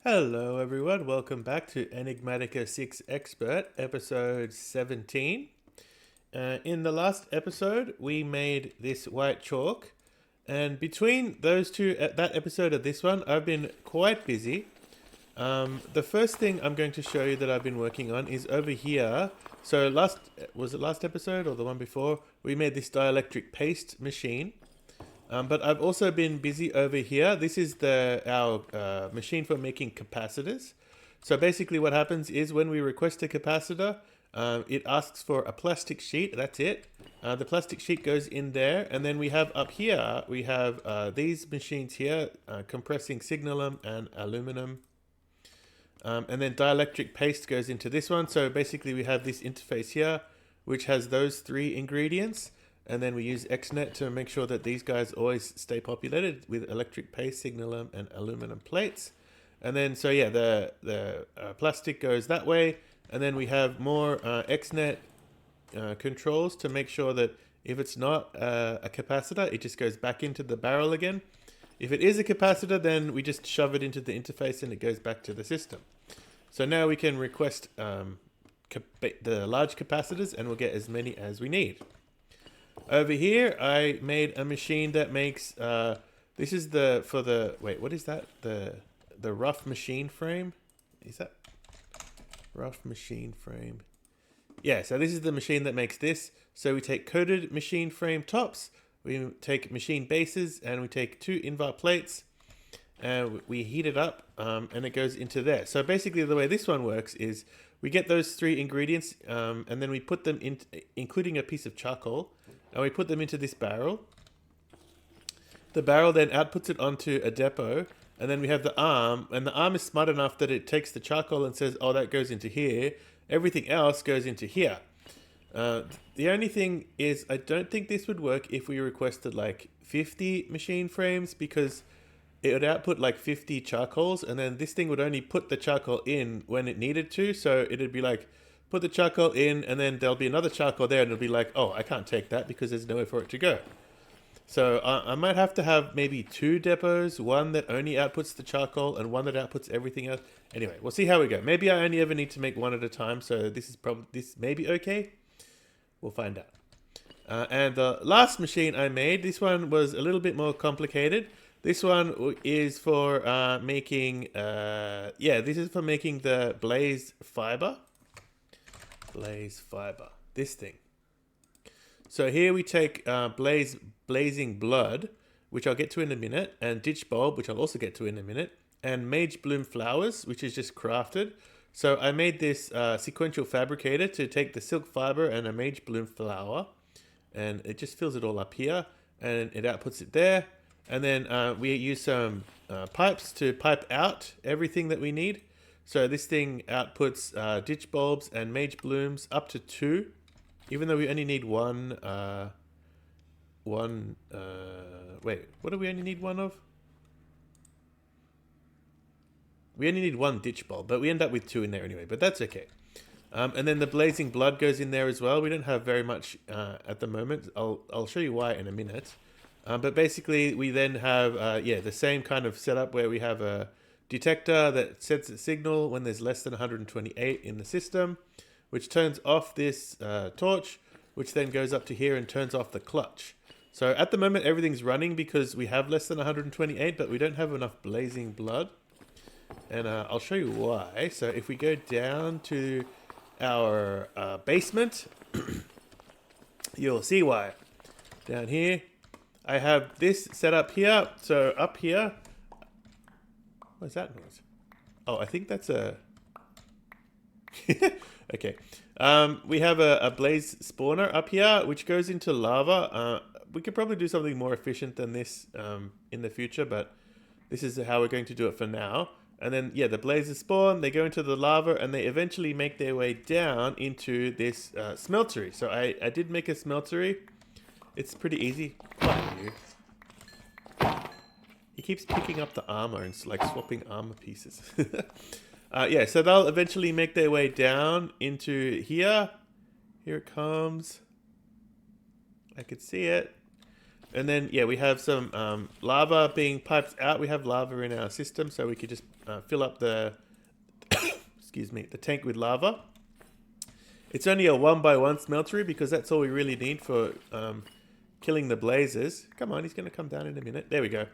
Hello everyone, welcome back to Enigmatica 6 Expert, episode 17. In the last episode, we made this white chalk, and between those two, that episode of this one, I've been quite busy. The first thing I'm going to show you that I've been working on is over here. So was it last episode or the one before? We made this dielectric paste machine. But I've also been busy over here. This is our machine for making capacitors. So basically what happens is when we request a capacitor, it asks for a plastic sheet. That's it. The plastic sheet goes in there. And then we have up here, we have these machines here, compressing signalum and aluminum. And then dielectric paste goes into this one. So basically we have this interface here, which has those three ingredients. And then we use XNet to make sure that these guys always stay populated with electric paste, signalum, and aluminum plates. And then, so yeah, the plastic goes that way. And then we have more XNet controls to make sure that if it's not a capacitor, it just goes back into the barrel again. If it is a capacitor, then we just shove it into the interface and it goes back to the system. So now we can request the large capacitors and we'll get as many as we need. Over here, I made a machine that makes, this is wait, what is that? The rough machine frame? Is that rough machine frame? Yeah, so this is the machine that makes this. So we take coated machine frame tops, we take machine bases, and we take two invar plates, and we heat it up, and it goes into there. So basically the way this one works is we get those three ingredients, and then we put them in, including a piece of charcoal, and we put them into this barrel. The barrel then outputs it onto a depot, and then we have the arm, and the arm is smart enough that it takes the charcoal and says, oh, that goes into here. Everything else goes into here. The only thing is, I don't think this would work if we requested like 50 machine frames, because it would output like 50 charcoals, and then this thing would only put the charcoal in when it needed to. So it'd be like, put the charcoal in, and then there'll be another charcoal there, and it'll be like, oh, I can't take that because there's nowhere for it to go. So I might have to have maybe two depots, one that only outputs the charcoal and one that outputs everything else. Anyway, we'll see how we go. Maybe I only ever need to make one at a time, so this may be okay. We'll find out. And the last machine I made, this one was a little bit more complicated. This one is for making, this is for making the blaze fiber. Blaze fiber. This thing. So here we take blazing blood, which I'll get to in a minute, and ditch bulb, which I'll also get to in a minute, and mage bloom flowers, which is just crafted. So I made this sequential fabricator to take the silk fiber and a mage bloom flower, and it just fills it all up here, and it outputs it there. And then we use some pipes to pipe out everything that we need. So this thing outputs ditch bulbs and mage blooms up to 2, even though we only need one. Wait, what do we only need one of? We only need one ditch bulb, but we end up with 2 in there anyway, but that's okay. And then the blazing blood goes in there as well. We don't have very much at the moment. I'll show you why in a minute. But basically, we then have the same kind of setup where we have a detector that sets a signal when there's less than 128 in the system, which turns off this torch, which then goes up to here and turns off the clutch. So at the moment, everything's running because we have less than 128, but we don't have enough blazing blood. And I'll show you why. So if we go down to our basement, you'll see why. Down here, I have this set up here. So up here, what's that noise? Oh, I think that's a... Okay. We have a blaze spawner up here, which goes into lava. We could probably do something more efficient than this in the future, but this is how we're going to do it for now. And then, yeah, the blazes spawn, they go into the lava, and they eventually make their way down into this smeltery. So I did make a smeltery. It's pretty easy. Quiet, you. He keeps picking up the armor and like swapping armor pieces. Yeah, so they'll eventually make their way down into here. Here it comes. I could see it. And then, yeah, we have some lava being piped out. We have lava in our system, so we could just fill up the excuse me, the tank with lava. It's only a 1x1 smeltery because that's all we really need for killing the blazes. Come on, he's going to come down in a minute. There we go.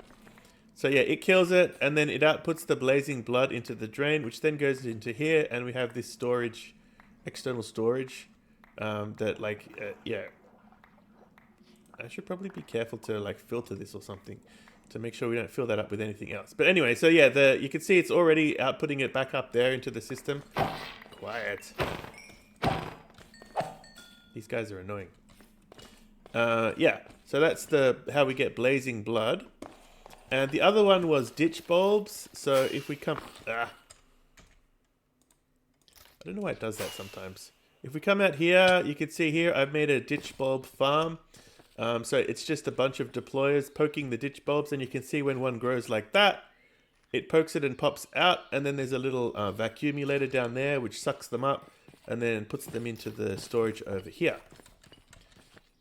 So yeah, it kills it, and then it outputs the blazing blood into the drain, which then goes into here, and we have this storage, external storage, that yeah. I should probably be careful to like filter this or something to make sure we don't fill that up with anything else. But anyway, so yeah, you can see it's already outputting it back up there into the system. Quiet. These guys are annoying. Yeah, so that's how we get blazing blood. And the other one was ditch bulbs. So if we come... I don't know why it does that sometimes. If we come out here, you can see here I've made a ditch bulb farm. So it's just a bunch of deployers poking the ditch bulbs, and you can see when one grows like that, it pokes it and pops out, and then there's a little vacuumulator down there which sucks them up and then puts them into the storage over here.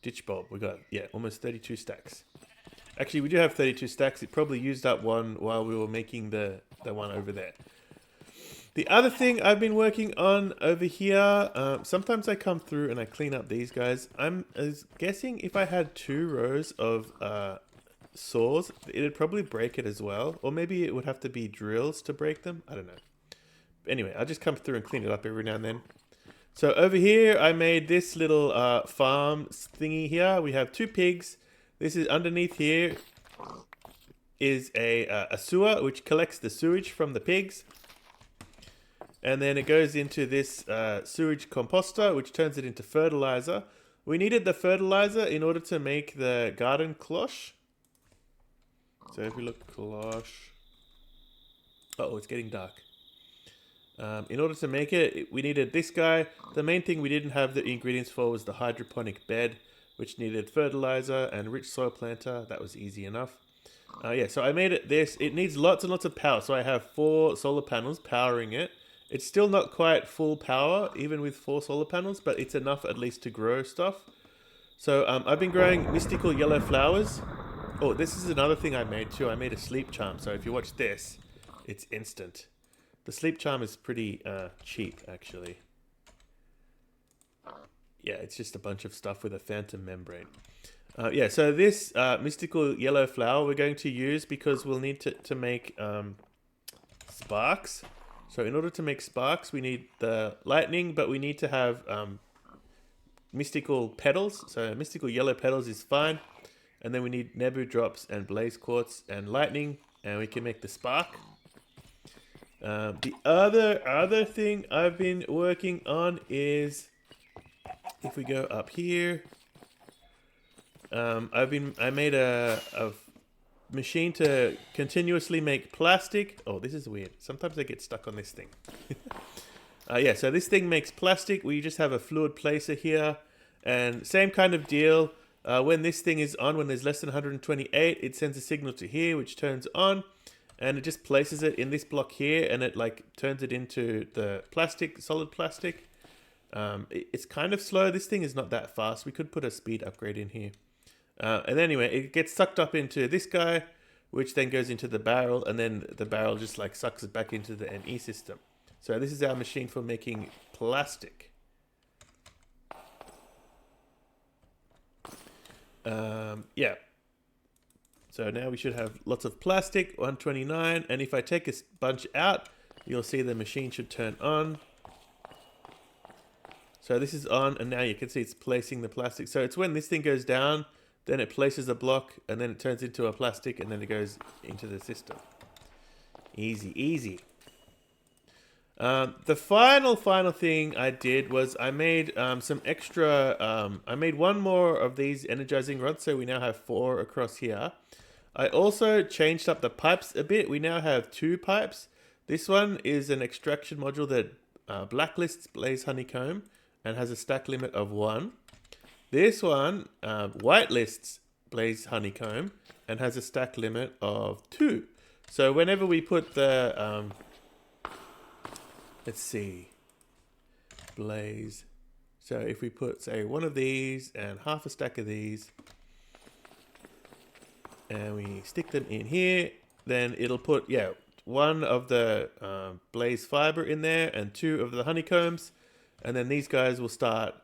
Ditch bulb, we got, yeah, almost 32 stacks. Actually, we do have 32 stacks. It probably used up one while we were making the one over there. The other thing I've been working on over here, sometimes I come through and I clean up these guys. I'm guessing if I had 2 rows of saws, it'd probably break it as well. Or maybe it would have to be drills to break them. I don't know. Anyway, I'll just come through and clean it up every now and then. So over here, I made this little farm thingy here. We have 2 pigs. This is underneath here is a sewer which collects the sewage from the pigs. And then it goes into this sewage composter, which turns it into fertilizer. We needed the fertilizer in order to make the garden cloche. So if we look cloche... Uh-oh, it's getting dark. In order to make it, we needed this guy. The main thing we didn't have the ingredients for was the hydroponic bed, which needed fertilizer and rich soil planter. That was easy enough. Yeah, so I made it this. It needs lots and lots of power. So I have 4 solar panels powering it. It's still not quite full power, even with 4 solar panels, but it's enough at least to grow stuff. So I've been growing mystical yellow flowers. Oh, this is another thing I made too. I made a sleep charm. So if you watch this, it's instant. The sleep charm is pretty cheap, actually. Yeah, it's just a bunch of stuff with a phantom membrane. Yeah, so this mystical yellow flower we're going to use because we'll need to make sparks. So in order to make sparks, we need the lightning, but we need to have mystical petals. So mystical yellow petals is fine. And then we need nebu drops and blaze quartz and lightning, and we can make the spark. The other thing I've been working on is, if we go up here, I made a machine to continuously make plastic. Oh, this is weird. Sometimes I get stuck on this thing. Yeah, so this thing makes plastic. We just have a fluid placer here, and same kind of deal. When this thing is on, when there's less than 128, it sends a signal to here, which turns on, and it just places it in this block here, and it like turns it into the plastic, solid plastic. It's kind of slow. This thing is not that fast. We could put a speed upgrade in here. And anyway, it gets sucked up into this guy, which then goes into the barrel, and then the barrel just like sucks it back into the ME system. So this is our machine for making plastic. Yeah. So now we should have lots of plastic, 129, and if I take a bunch out, you'll see the machine should turn on. So this is on, and now you can see it's placing the plastic. So it's when this thing goes down, then it places a block, and then it turns into a plastic, and then it goes into the system. Easy, easy. The final thing I did was I made some extra, I made 1 more of these energizing rods, so we now have 4 across here. I also changed up the pipes a bit. We now have 2 pipes. This one is an extraction module that blacklists blaze honeycomb and has a stack limit of 1. This one whitelists blaze honeycomb and has a stack limit of 2. So whenever we put the let's see, blaze. So if we put, say, 1 of these and half a stack of these, and we stick them in here, then it'll put, yeah, one of the blaze fiber in there and 2 of the honeycombs, and then these guys will start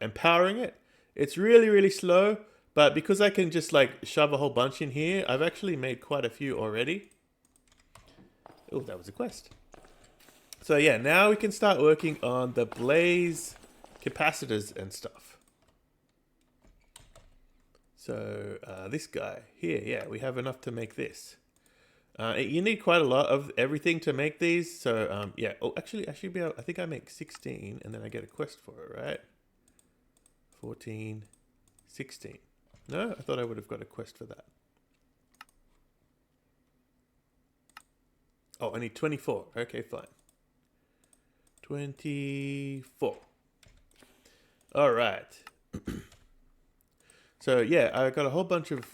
empowering it. It's really, really slow, but because I can just like shove a whole bunch in here, I've actually made quite a few already. Oh, that was a quest. So yeah, now we can start working on the blaze capacitors and stuff. So this guy here, yeah, we have enough to make this. You need quite a lot of everything to make these. So yeah, oh, actually, I should be able, I think I make 16 and then I get a quest for it, right? 14, 16. No, I thought I would have got a quest for that. Oh, I need 24. Okay, fine. 24. All right. So yeah, I got a whole bunch of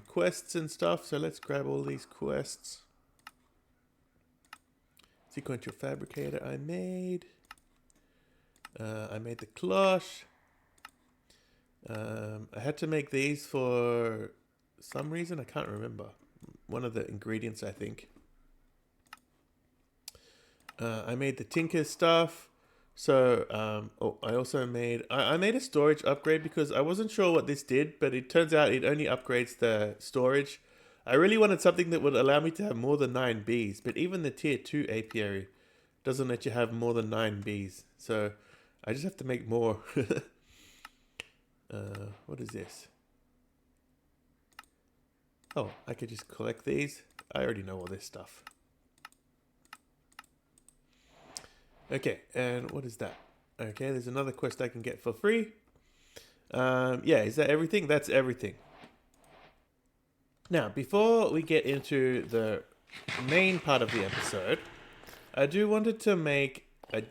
quests and stuff. So let's grab all these quests. Sequential fabricator I made. I made the cloche. I had to make these for some reason. I can't remember. One of the ingredients, I think. I made the tinker stuff. So, oh, I also made, I made a storage upgrade because I wasn't sure what this did, but it turns out it only upgrades the storage. I really wanted something that would allow me to have more than 9 bees, but even the tier 2 apiary doesn't let you have more than 9 bees. So I just have to make more. What is this? Oh, I could just collect these. I already know all this stuff. Okay, and what is that? Okay, there's another quest I can get for free. Yeah, is that everything? That's everything. Now, before we get into the main part of the episode, I did want to make, I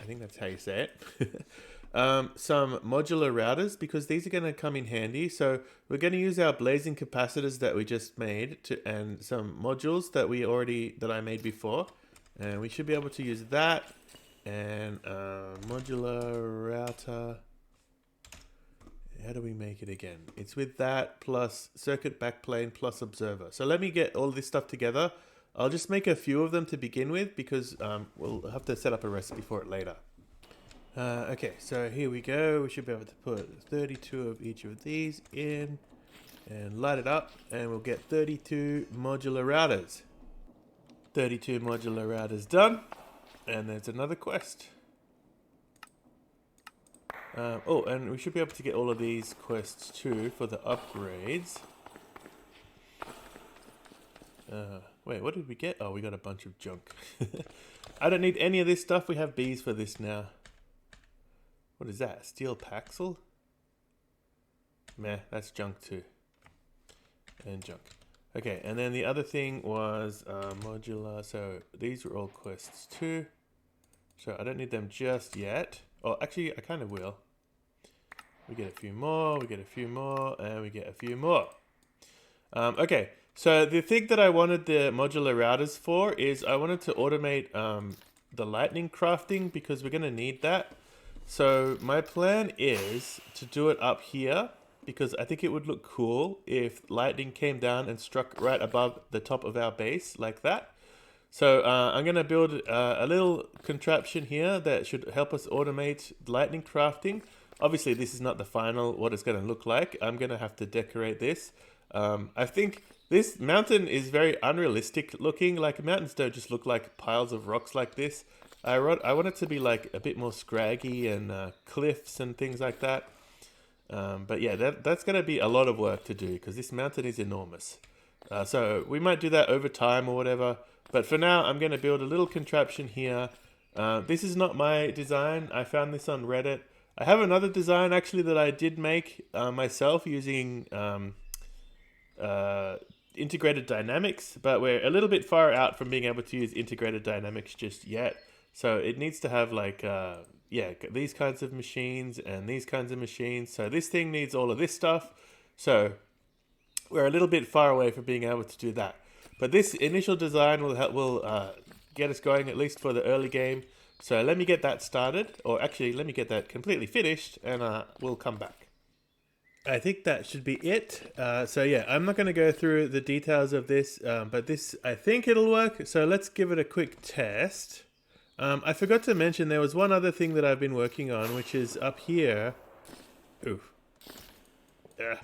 think that's how you say it, some modular routers because these are going to come in handy. So we're going to use our blazing capacitors that we just made and some modules that I made before. And we should be able to use that and modular router. How do we make it again? It's with that plus circuit backplane plus observer. So let me get all this stuff together. I'll just make a few of them to begin with because we'll have to set up a recipe for it later. Okay, so here we go. We should be able to put 32 of each of these in and light it up and we'll get 32 modular routers. 32 modular routers done, and there's another quest. Oh, and we should be able to get all of these quests too for the upgrades. Wait, what did we get? Oh, we got a bunch of junk. I don't need any of this stuff. We have bees for this now. What is that? Steel Paxel? Meh, that's junk too. And junk. Okay, and then the other thing was modular. So these were all quests too. So I don't need them just yet. Oh, actually, I kind of will. We get a few more, we get a few more, and we get a few more. Okay, so the thing that I wanted the modular routers for is I wanted to automate the lightning crafting because we're going to need that. So my plan is to do it up here, because I think it would look cool if lightning came down and struck right above the top of our base like that. So I'm going to build a little contraption here that should help us automate lightning crafting. Obviously, this is not the final, what it's going to look like. I'm going to have to decorate this. I think this mountain is very unrealistic looking. Like mountains don't just look like piles of rocks like this. I want it to be like a bit more scraggy and cliffs and things like that. But yeah, that's going to be a lot of work to do because this mountain is enormous. So we might do that over time or whatever. But for now, I'm going to build a little contraption here. This is not my design. I found this on Reddit. I have another design actually that I did make myself using integrated dynamics. But we're a little bit far out from being able to use integrated dynamics just yet. So it needs to have like... yeah, these kinds of machines and these kinds of machines. So this thing needs all of this stuff. So we're a little bit far away from being able to do that. But this initial design will get us going at least for the early game. So let me get that started, or actually let me get that completely finished, and we'll come back. I think that should be it. So yeah, I'm not going to go through the details of this, but this, I think it'll work. So let's give it a quick test. I forgot to mention there was one other thing that I've been working on, which is up here. Ooh. Yeah.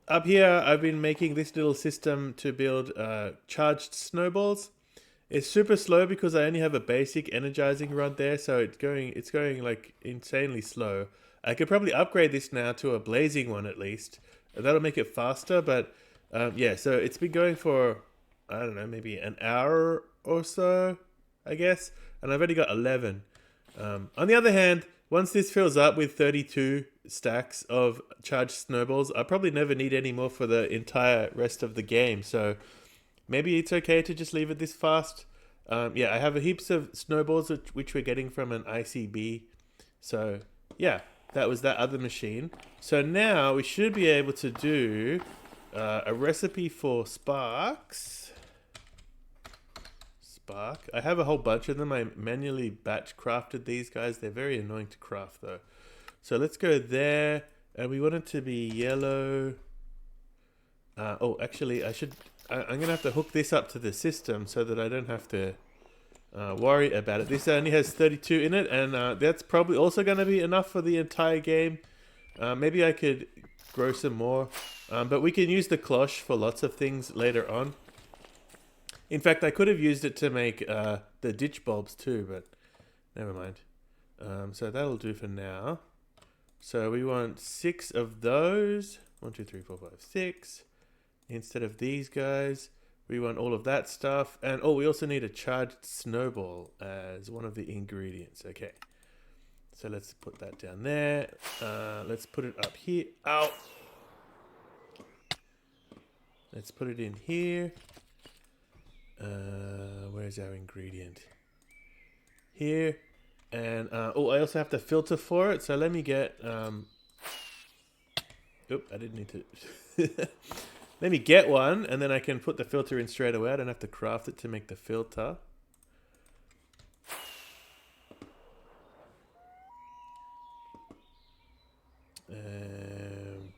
Up here, I've been making this little system to build charged snowballs. It's super slow because I only have a basic energizing rod there, so it's going like insanely slow. I could probably upgrade this now to a blazing one at least. That'll make it faster, but yeah, so it's been going for, I don't know, maybe an hour or so, I guess, and I've only got 11. On the other hand, once this fills up with 32 stacks of charged snowballs, I'll probably never need any more for the entire rest of the game, so maybe it's okay to just leave it this fast. Yeah, I have heaps of snowballs which we're getting from an ICB. So yeah, that was that other machine. So now we should be able to do a recipe for sparks. Spark. I have a whole bunch of them. I manually batch crafted these guys. They're very annoying to craft though. So let's go there. And we want it to be yellow. Oh, actually, I'm going to have to hook this up to the system so that I don't have to worry about it. This only has 32 in it, and that's probably also going to be enough for the entire game. Maybe I could grow some more, but we can use the cloche for lots of things later on. In fact, I could have used it to make the ditch bulbs too, but never mind. So that'll do for now. So we want 6 of those. 1, 2, 3, 4, 5, 6. Instead of these guys, we want all of that stuff. And oh, we also need a charged snowball as one of the ingredients. Okay. So let's put that down there. Let's put it up here. Ow! Let's put it in here. Where's our ingredient? Here. And oh, I also have to filter for it. So let me get... Oop, I didn't need to... Let me get one, and then I can put the filter in straight away. I don't have to craft it to make the filter.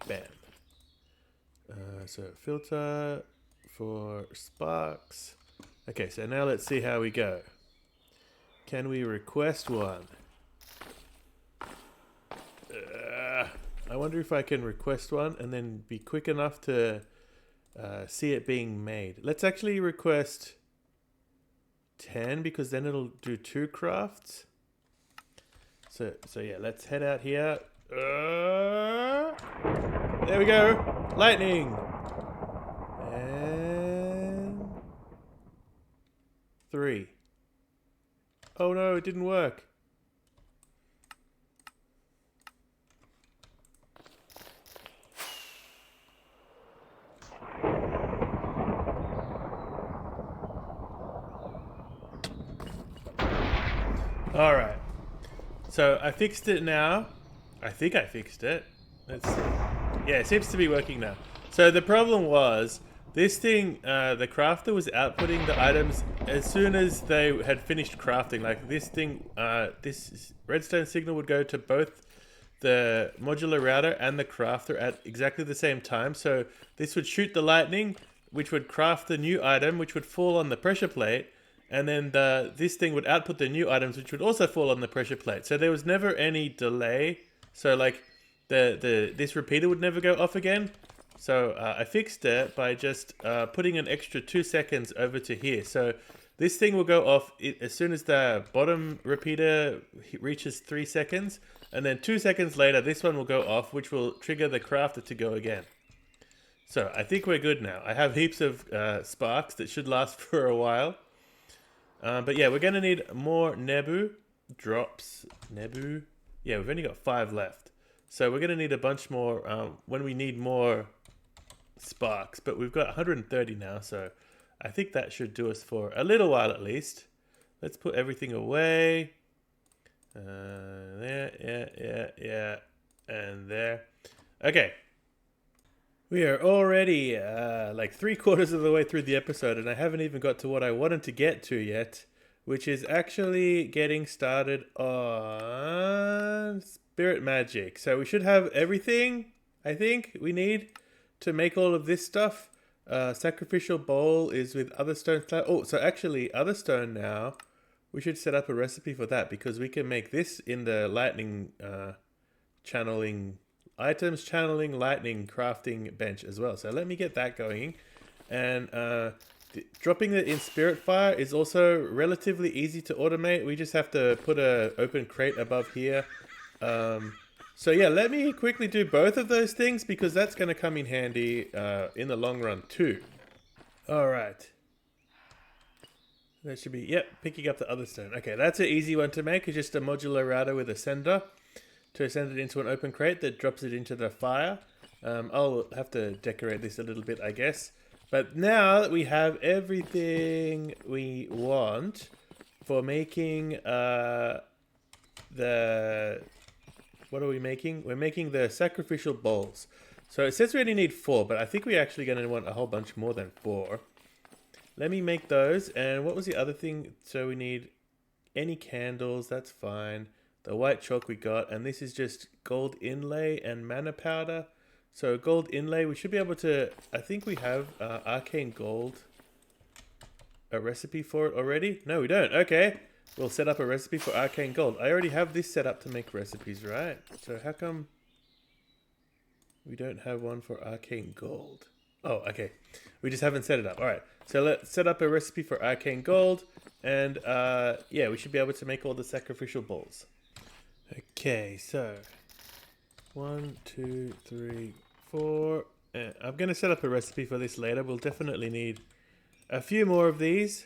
Bam. So filter for sparks. Okay, so now let's see how we go. Can we request one? I wonder if I can request one and then be quick enough to see it being made. Let's actually request 10 because then it'll do 2 crafts. So yeah, let's head out here. There we go. Lightning. And 3. Oh no, it didn't work. All right. So I fixed it now. I think I fixed it. Let's see. Yeah, it seems to be working now. So the problem was this thing, the crafter was outputting the items as soon as they had finished crafting. Like this thing, this redstone signal would go to both the modular router and the crafter at exactly the same time. So this would shoot the lightning, which would craft the new item, which would fall on the pressure plate. And then this thing would output the new items, which would also fall on the pressure plate. So there was never any delay. So like this repeater would never go off again. So I fixed it by just putting an extra 2 seconds over to here. So this thing will go off as soon as the bottom repeater reaches 3 seconds. And then 2 seconds later, this one will go off, which will trigger the crafter to go again. So I think we're good now. I have heaps of sparks that should last for a while. But yeah, we're going to need more Nebu drops. Nebu. Yeah, we've only got 5 left. So we're going to need a bunch more when we need more sparks. But we've got 130 now, so I think that should do us for a little while at least. Let's put everything away. There, yeah. And there. Okay. We are already like 3/4 of the way through the episode, and I haven't even got to what I wanted to get to yet, which is actually getting started on spirit magic. So we should have everything, I think, we need to make all of this stuff. Sacrificial bowl is with other stone. Oh, so actually, other stone now. We should set up a recipe for that because we can make this in the lightning channeling items, channeling lightning crafting bench as well. So let me get that going. And dropping it in spirit fire is also relatively easy to automate. We just have to put a open crate above here. So yeah, let me quickly do both of those things because that's going to come in handy in the long run too. All right. That should be, yep, picking up the other stone. Okay, that's an easy one to make. It's just a modular router with a sender to send it into an open crate that drops it into the fire. I'll have to decorate this a little bit, I guess. But now that we have everything we want for making what are we making? We're making the sacrificial bowls. So it says we only need 4, but I think we're actually going to want a whole bunch more than 4. Let me make those. And what was the other thing? So we need any candles. That's fine. The white chalk we got. And this is just gold inlay and mana powder. So gold inlay, we should be able to... I think we have arcane gold. A recipe for it already? No, we don't. Okay. We'll set up a recipe for arcane gold. I already have this set up to make recipes, right? So how come we don't have one for arcane gold? Oh, okay. We just haven't set it up. All right. So let's set up a recipe for arcane gold. And yeah, we should be able to make all the sacrificial bowls. Okay, so 1, 2, 3, 4. I'm going to set up a recipe for this later. We'll definitely need a few more of these.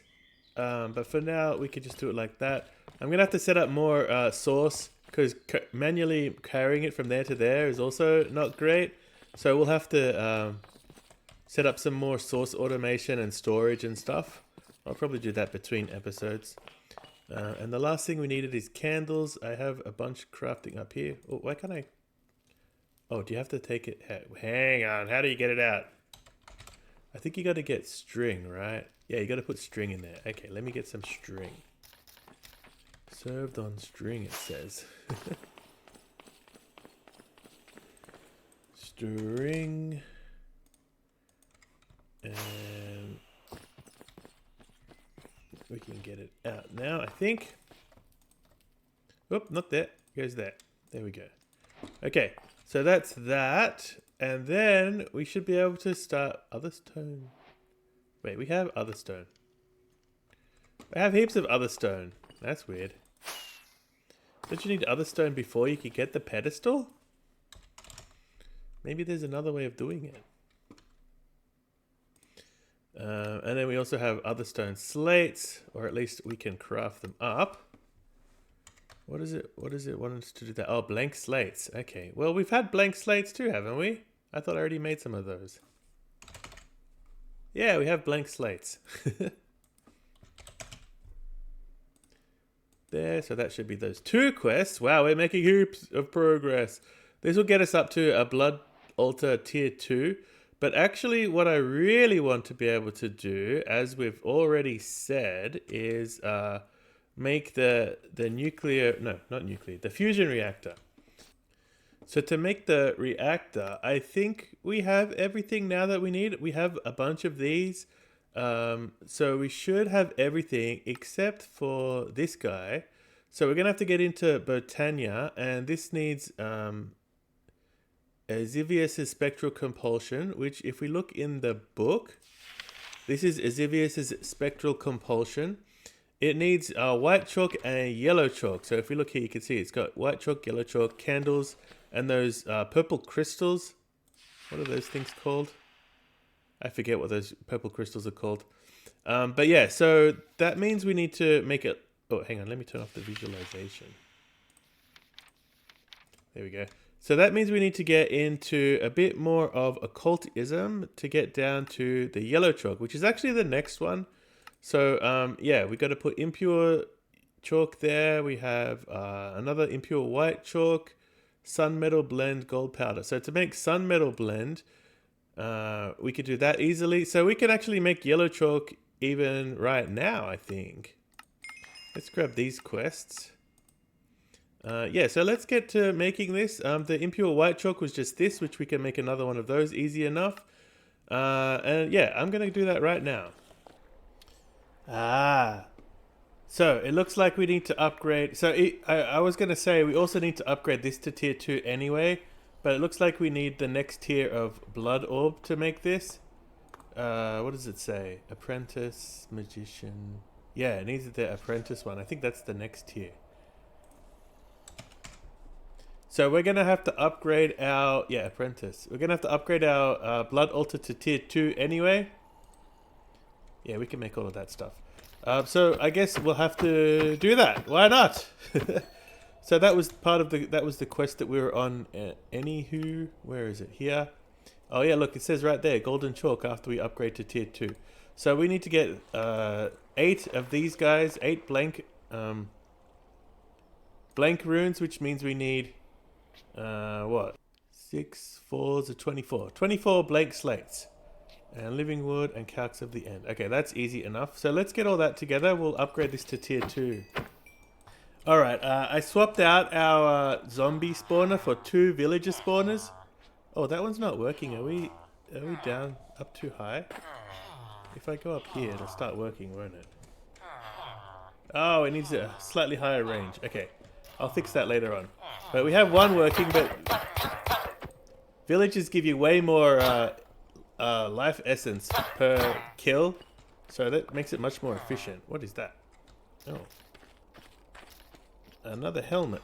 But for now, we could just do it like that. I'm going to have to set up more source because manually carrying it from there to there is also not great. So we'll have to set up some more source automation and storage and stuff. I'll probably do that between episodes. And the last thing we needed is candles. I have a bunch crafting up here. Oh, why can't I? Oh, do you have to take it? Hang on. How do you get it out? I think you got to get string, right? Yeah, you got to put string in there. Okay, let me get some string. Served on string, it says. String. And we can get it out now, I think. Oop, not there. Goes there. There we go. Okay, so that's that. And then we should be able to start other stone. Wait, we have other stone. I have heaps of other stone. That's weird. Don't you need other stone before you could get the pedestal? Maybe there's another way of doing it. And then we also have other stone slates, or at least we can craft them up. What is it? What does it want us to do that? Oh, blank slates. Okay. Well, we've had blank slates too, haven't we? I thought I already made some of those. Yeah, we have blank slates. There, so that should be those 2 quests. Wow, we're making heaps of progress. This will get us up to a blood altar tier 2. But actually, what I really want to be able to do, as we've already said, is make the nuclear... No, not nuclear. The fusion reactor. So to make the reactor, I think we have everything now that we need. We have a bunch of these. So we should have everything except for this guy. So we're going to have to get into Botania. And this needs... Azivius' spectral compulsion, which if we look in the book, this is Azivius' spectral compulsion. It needs white chalk and yellow chalk. So if we look here, you can see it's got white chalk, yellow chalk, candles, and those purple crystals. What are those things called? I forget what those purple crystals are called. But yeah, so that means we need to make it... Oh, hang on, let me turn off the visualization. There we go. So that means we need to get into a bit more of occultism to get down to the yellow chalk, which is actually the next one. So yeah, we got to put impure chalk there. We have another impure white chalk, sun metal blend, gold powder. So to make sun metal blend, we could do that easily. So we can actually make yellow chalk even right now, I think. Let's grab these quests. Yeah, so let's get to making this. The impure white chalk was just this, which we can make another one of those easy enough. And yeah, I'm going to do that right now. So it looks like we need to upgrade. So I was going to say we also need to upgrade this to tier 2 anyway. But it looks like we need the next tier of blood orb to make this. What does it say? Apprentice, magician. Yeah, it needs the apprentice one. I think that's the next tier. So we're going to have to upgrade our... Yeah, apprentice. We're going to have to upgrade our blood altar to tier 2 anyway. Yeah, we can make all of that stuff. So I guess we'll have to do that. Why not? So that was part of the quest that we were on. Anywho, where is it? Here. Oh yeah, look, it says right there, golden chalk after we upgrade to tier 2. So we need to get 8 of these guys, 8 blank runes, which means we need what? 6 4s are 24. 24 blank slates. And living wood and calcs of the end. Okay, that's easy enough. So let's get all that together. We'll upgrade this to tier 2. Alright, I swapped out our zombie spawner for 2 villager spawners. Oh, that one's not working. Are we down up too high? If I go up here, it'll start working, won't it? Oh, it needs a slightly higher range. Okay, I'll fix that later on. But we have one working, but villagers give you way more life essence per kill, so that makes it much more efficient. What is that? Oh, another helmet.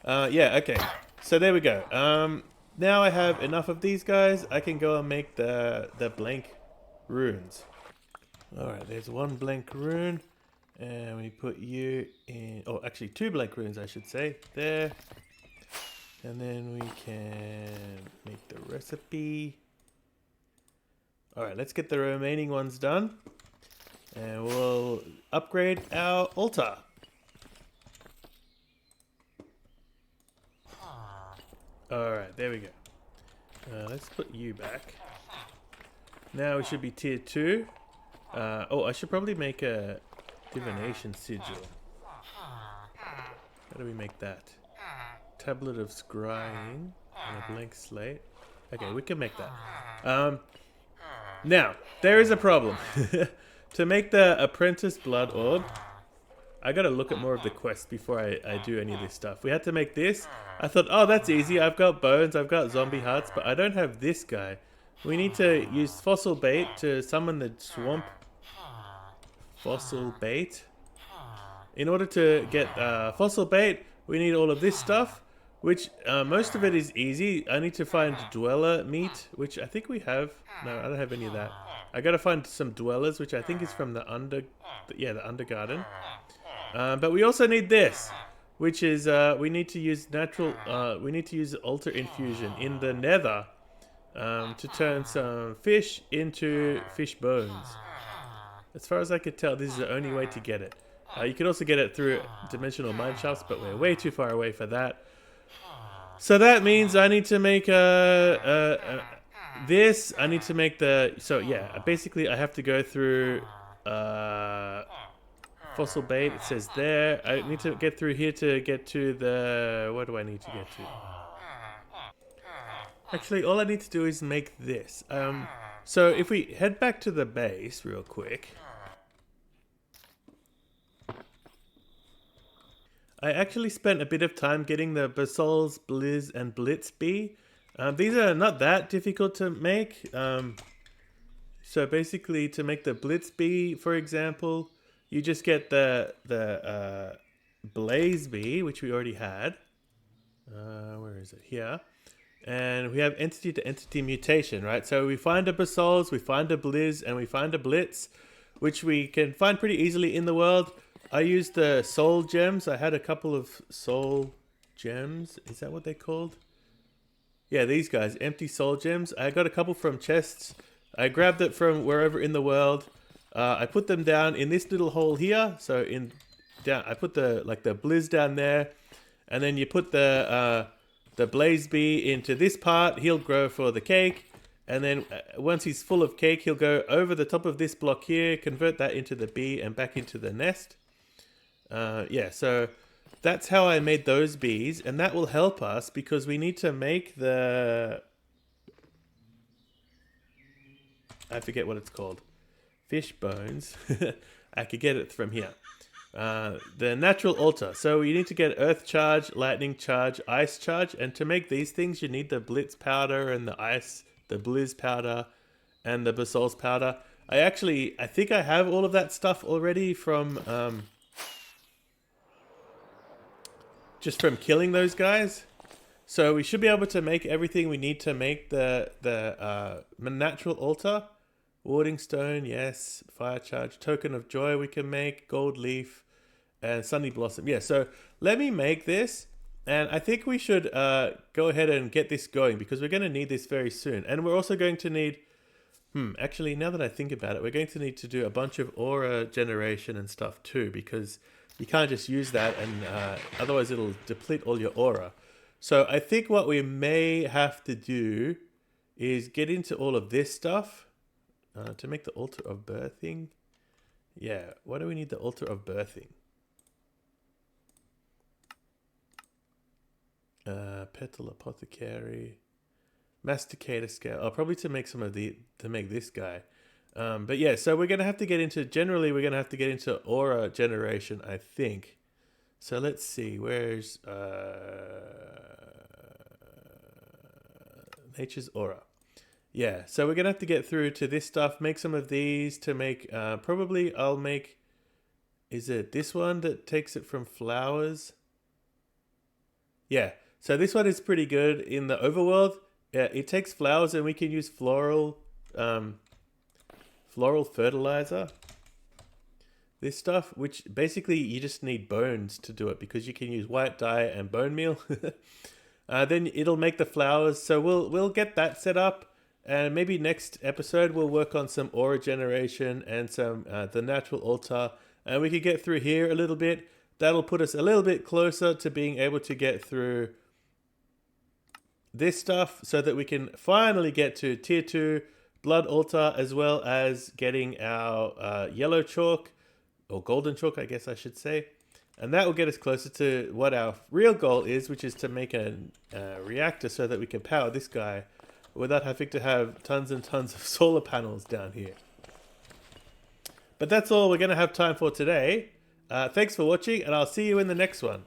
Yeah, okay, so there we go. Now I have enough of these guys. I can go and make the blank runes. Alright, there's one blank rune, and we put you in... Oh, actually 2 blank runes I should say. There. And then we can make the recipe. Alright, let's get the remaining ones done. And we'll upgrade our altar. Alright, there we go. Let's put you back. Now we should be tier 2. Oh, I should probably make a divination sigil. How do we make that? Tablet of scrying and a blank slate. Okay, we can make that. Now, there is a problem. To make the apprentice blood orb, I gotta look at more of the quests before I do any of this stuff. We had to make this. I thought, oh, that's easy. I've got bones, I've got zombie hearts, but I don't have this guy. We need to use fossil bait to summon the swamp fossil bait. In order to get fossil bait, we need all of this stuff, which most of it is easy. I need to find dweller meat, which I think we have. No, I don't have any of that. I gotta find some dwellers, which I think is from the Undergarden. But we also need this, which is we need to use we need to use altar infusion in the nether to turn some fish into fish bones. As far as I could tell, this is the only way to get it. You could also get it through dimensional mine shafts, but we're way too far away for that. So that means I need to make this. I need to make the... So yeah, basically I have to go through fossil bait. It says there. I need to get through here to get to the... What do I need to get to? Actually, all I need to do is make this. So if we head back to the base real quick... I actually spent a bit of time getting the Basol's Blizz and Blitz Bee. These are not that difficult to make. So basically to make the Blitz Bee, for example, you just get the Blaze Bee, which we already had. Where is it? Here. And we have entity to entity mutation, right? So we find a Basol's, we find a Blizz, and we find a Blitz, which we can find pretty easily in the world. I used the soul gems. I had a couple of soul gems. Is that what they're called? Yeah, these guys, empty soul gems. I got a couple from chests. I grabbed it from wherever in the world. I put them down in this little hole here. So I put the blizz down there, and then you put the blaze bee into this part. He'll grow for the cake, and then once he's full of cake, he'll go over the top of this block here, convert that into the bee and back into the nest. Yeah, so that's how I made those bees, and that will help us because we need to make the... I forget what it's called. Fish bones. I could get it from here. The natural altar. So you need to get earth charge, lightning charge, ice charge, and to make these things you need the blitz powder and the ice, the blizz powder, and the basalt's powder. I think I have all of that stuff already from just from killing those guys. So we should be able to make everything we need to make the natural altar. Warding stone, yes. Fire charge, token of joy we can make. Gold leaf, and sunny blossom. Yeah. So let me make this, and I think we should go ahead and get this going because we're going to need this very soon, and we're also going to need. Actually, now that I think about it, we're going to need to do a bunch of aura generation and stuff too because you can't just use that, and otherwise it'll deplete all your aura. So I think what we may have to do is get into all of this stuff to make the altar of birthing. Yeah, why do we need the altar of birthing? Petal apothecary, masticator scale. Oh, probably to make some of the to make this guy. But yeah, so we're gonna have to get into. Generally, we're gonna have to get into aura generation, I think. So let's see. Where's nature's aura? Yeah. So we're gonna have to get through to this stuff. Make some of these to make. Probably I'll make. Is it this one that takes it from flowers? Yeah. So this one is pretty good in the overworld. Yeah, it takes flowers and we can use floral fertilizer. This stuff, which basically you just need bones to do it because you can use white dye and bone meal. Then it'll make the flowers. So we'll get that set up, and maybe next episode we'll work on some aura generation and some the natural altar, and we could get through here a little bit. That'll put us a little bit closer to being able to get through this stuff so that we can finally get to tier 2 blood altar, as well as getting our yellow chalk or golden chalk, I guess I should say. And that will get us closer to what our real goal is, which is to make a reactor so that we can power this guy without having to have tons and tons of solar panels down here. But that's all we're going to have time for today. Thanks for watching, and I'll see you in the next one.